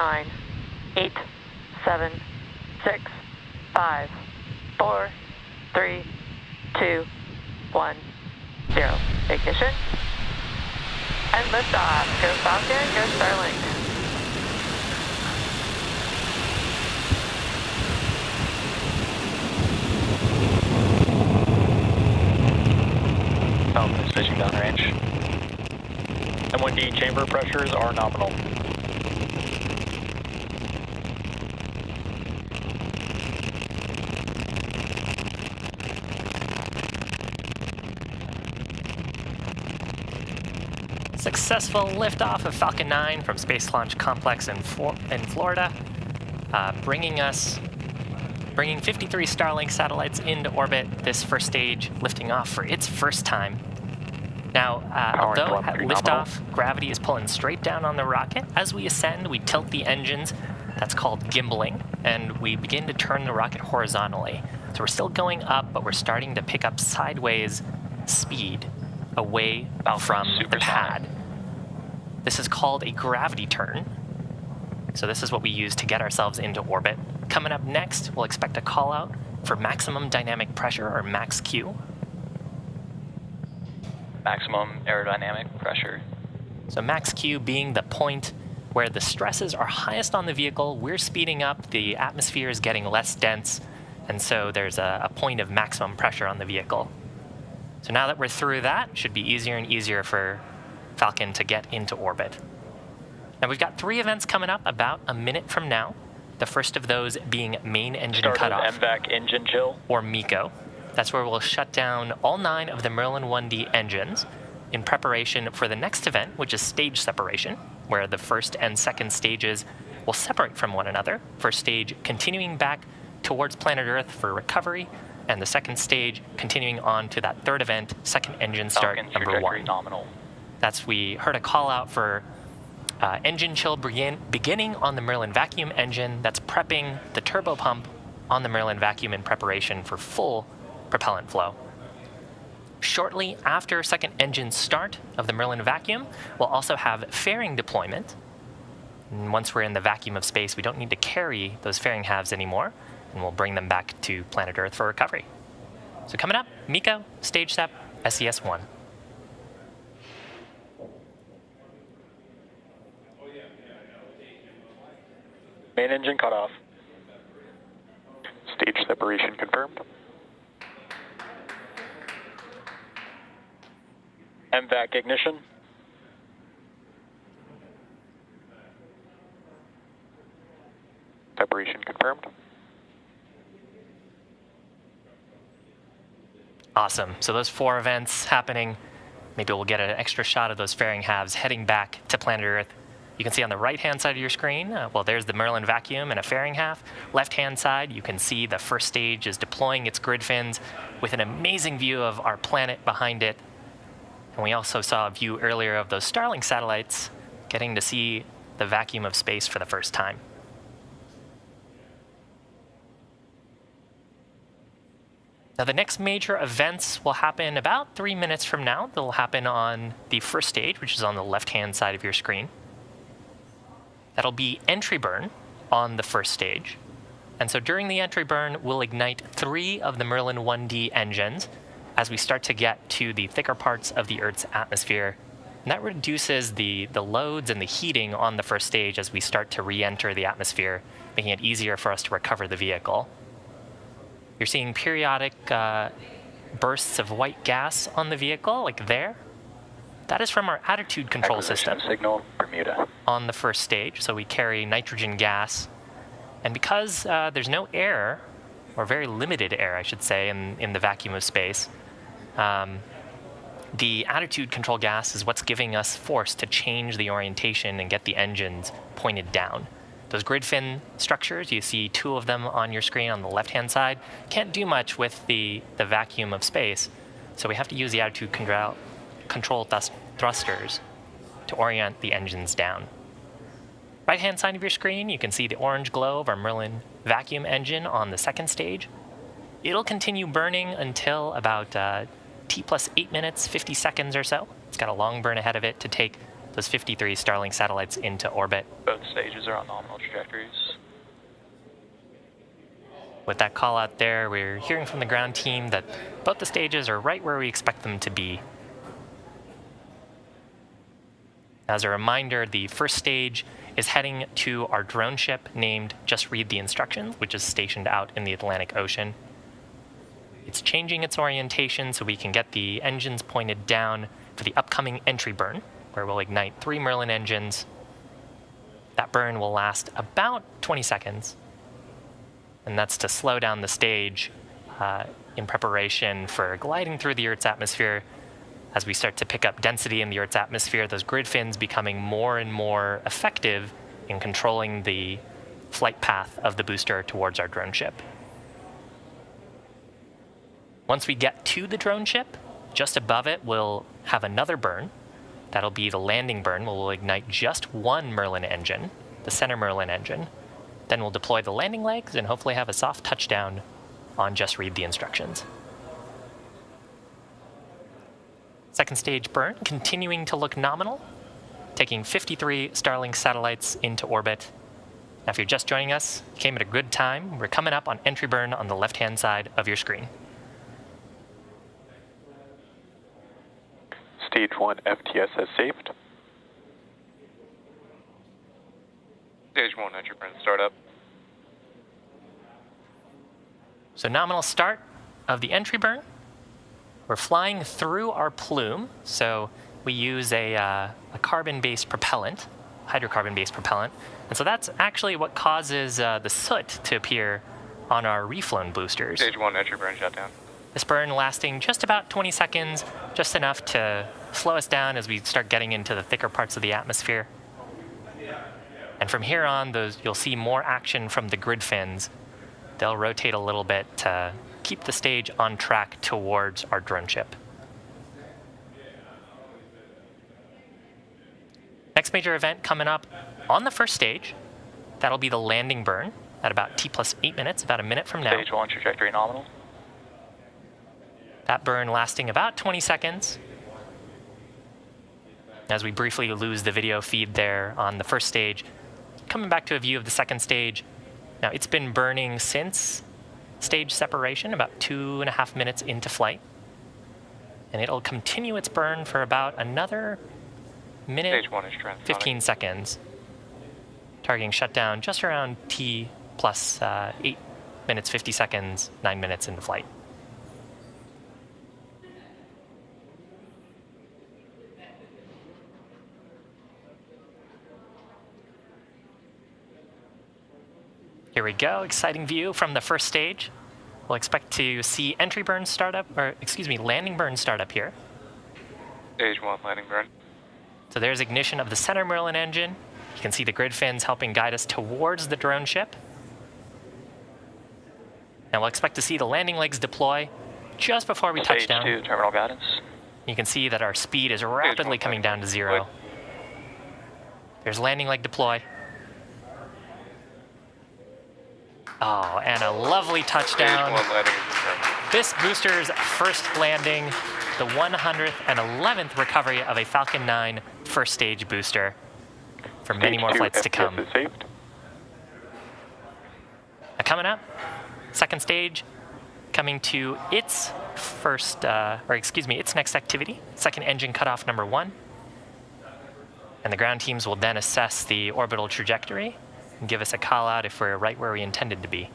9, 8, 7, 6, 5, 4, 3, 2, 1, 0. Ignition. And liftoff. Go Falcon, go Starlink. Falcon is pitching downrange. M1D chamber pressures are nominal. Successful liftoff of Falcon 9 from Space Launch Complex in Florida, bringing 53 Starlink satellites into orbit. This first stage lifting off for its first time. Now, although at liftoff, gravity is pulling straight down on the rocket, as we ascend, we tilt the engines. That's called gimbaling, and we begin to turn the rocket horizontally. So we're still going up, but we're starting to pick up sideways speed away from the pad. This is called a gravity turn. So this is what we use to get ourselves into orbit. Coming up next, we'll expect a call out for maximum dynamic pressure, or max Q. Maximum aerodynamic pressure. So max Q being the point where the stresses are highest on the vehicle, we're speeding up, the atmosphere is getting less dense, and so there's a point of maximum pressure on the vehicle. So now that we're through that, it should be easier and easier for Falcon to get into orbit. Now we've got 3 events coming up about a minute from now. The first of those being main engine cutoff, MVAC engine chill, or MECO. That's where we'll shut down all 9 of the Merlin 1D engines in preparation for the next event, which is stage separation, where the first and second stages will separate from one another. First stage continuing back towards planet Earth for recovery, and the second stage continuing on to that third event, second engine start number 1. Nominal. We heard a call out for engine chill beginning on the Merlin vacuum engine. That's prepping the turbo pump on the Merlin vacuum in preparation for full propellant flow. Shortly after second engine start of the Merlin vacuum, we'll also have fairing deployment. And once we're in the vacuum of space, we don't need to carry those fairing halves anymore, and we'll bring them back to planet Earth for recovery. So coming up, MECO, stage step, SES-1. Main engine cutoff. Stage separation confirmed. MVAC ignition. Separation confirmed. Awesome. So those 4 events happening. Maybe we'll get an extra shot of those fairing halves heading back to planet Earth. You can see on the right-hand side of your screen, well, there's the Merlin vacuum and a fairing half. Left-hand side, you can see the first stage is deploying its grid fins with an amazing view of our planet behind it. And we also saw a view earlier of those Starlink satellites getting to see the vacuum of space for the first time. Now, the next major events will happen about 3 minutes from now. They'll happen on the first stage, which is on the left-hand side of your screen. That'll be entry burn on the first stage. And so during the entry burn, we'll ignite 3 of the Merlin 1D engines as we start to get to the thicker parts of the Earth's atmosphere. And that reduces the loads and the heating on the first stage as we start to re-enter the atmosphere, making it easier for us to recover the vehicle. You're seeing periodic bursts of white gas on the vehicle, like there. That is from our attitude control system signal, Bermuda. on the first stage. So we carry nitrogen gas. And because there's no air, or very limited air, I should say, in the vacuum of space, the attitude control gas is what's giving us force to change the orientation and get the engines pointed down. Those grid fin structures, you see 2 of them on your screen on the left-hand side, can't do much with the vacuum of space. So we have to use the attitude control thrusters to orient the engines down. Right-hand side of your screen, you can see the orange glow of our Merlin vacuum engine on the second stage. It'll continue burning until about T plus 8 minutes, 50 seconds or so. It's got a long burn ahead of it to take those 53 Starlink satellites into orbit. Both stages are on nominal trajectories. With that call out there, we're hearing from the ground team that both the stages are right where we expect them to be. As a reminder, the first stage is heading to our drone ship named Just Read the Instructions, which is stationed out in the Atlantic Ocean. It's changing its orientation so we can get the engines pointed down for the upcoming entry burn, where we'll ignite 3 Merlin engines. That burn will last about 20 seconds. And that's to slow down the stage in preparation for gliding through the Earth's atmosphere. As we start to pick up density in the Earth's atmosphere, those grid fins becoming more and more effective in controlling the flight path of the booster towards our drone ship. Once we get to the drone ship, just above it, we'll have another burn. That'll be the landing burn, where we'll ignite just 1 Merlin engine, the center Merlin engine. Then we'll deploy the landing legs and hopefully have a soft touchdown on Just Read the Instructions. Second stage burn, continuing to look nominal, taking 53 Starlink satellites into orbit. Now, if you're just joining us, you came at a good time. We're coming up on entry burn on the left-hand side of your screen. Stage 1 FTS has saved. Stage 1 entry burn startup. So nominal start of the entry burn. We're flying through our plume, so we use a carbon-based propellant, hydrocarbon-based propellant. And so that's actually what causes the soot to appear on our reflown boosters. Stage 1 entry burn shutdown. This burn lasting just about 20 seconds, just enough to slow us down as we start getting into the thicker parts of the atmosphere. And from here on, you'll see more action from the grid fins. They'll rotate a little bit to keep the stage on track towards our drone ship. Next major event coming up on the first stage, that'll be the landing burn at about T+8 minutes, about a minute from now. Stage 1 trajectory nominal. That burn lasting about 20 seconds. As we briefly lose the video feed there on the first stage, coming back to a view of the second stage. Now, it's been burning since stage separation, about 2.5 minutes into flight. And it'll continue its burn for about another minute, 15 seconds, targeting shutdown just around T plus 8 minutes, 50 seconds, 9 minutes into flight. Here we go, exciting view from the first stage. We'll expect to see entry burn startup, or excuse me, landing burn startup here. Stage 1 landing burn. So there's ignition of the center Merlin engine. You can see the grid fins helping guide us towards the drone ship. And we'll expect to see the landing legs deploy just before we touch down. Stage 2 terminal guidance. You can see that our speed is rapidly coming down to 0. There's landing leg deploy. Oh, and a lovely touchdown. This booster's first landing, the 111th recovery of a Falcon 9 first stage booster for many more flights to come. Now coming up, second stage, coming to its its next activity, second engine cutoff number 1. And the ground teams will then assess the orbital trajectory and give us a call out if we're right where we intended to be.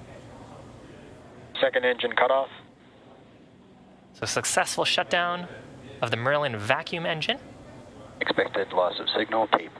Second engine cutoff. So successful shutdown of the Merlin vacuum engine. Expected loss of signal, tape